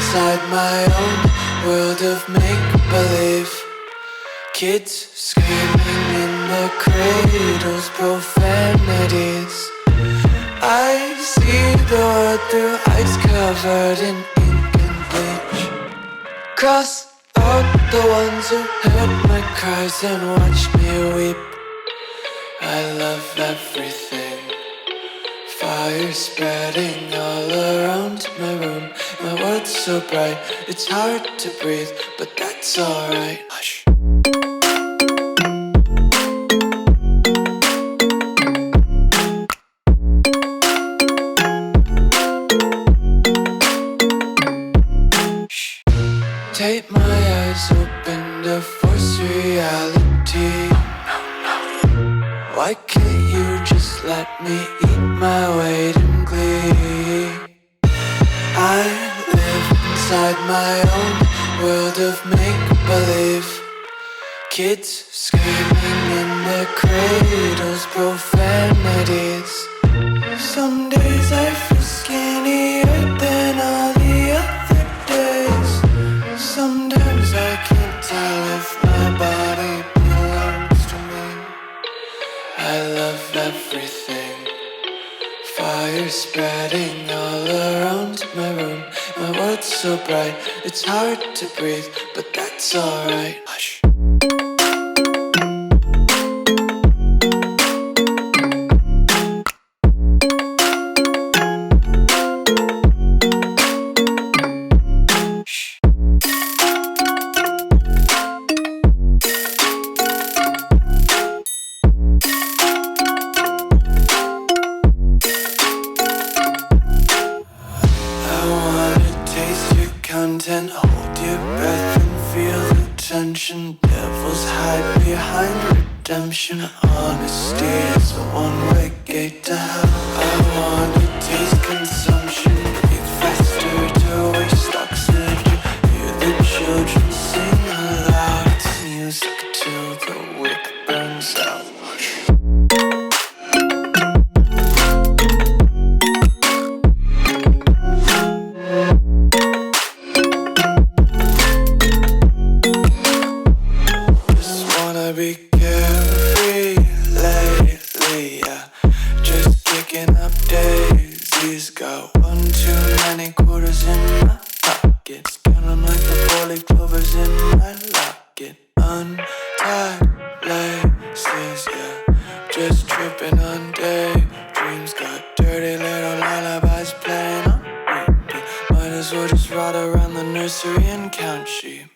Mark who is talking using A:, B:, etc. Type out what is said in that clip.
A: inside my own world of make-believe. Kids screaming in the cradles, profanities. I see the world through eyes covered in ink and bleach. Cross out the ones who heard my cries and watched me weep. I love everything. Fire spreading all around my room. My world's so bright, it's hard to breathe, but that's alright. Hush. Tape my eyes open to force reality. Why can't you just let me eat my weight in glee? I live inside my own world of make-believe. Kids screaming in their cradles, profanities. Some days I feel skinnier than all the other days. Sometimes I can't tell if my body belongs to me. I love everything. Fire spreading all around my room. My world's so bright, it's hard to breathe, but that's alright. Hush. Content, hold your breath and feel the tension. Devils hide behind redemption. Honesty is a one-way gate to hell. I wanna taste consumption. Breathe faster to waste oxygen. Hear the children sing aloud. It's music till the wick burns out. Be carefree lately, yeah. Just kicking up daisies. Got one too many quarters in my pockets. Counting like the four-leaf clovers in my locket. Untied laces, yeah. Just tripping on daydreams. Got dirty little lullabies playing on repeat. Might as well just ride around the nursery and count sheep.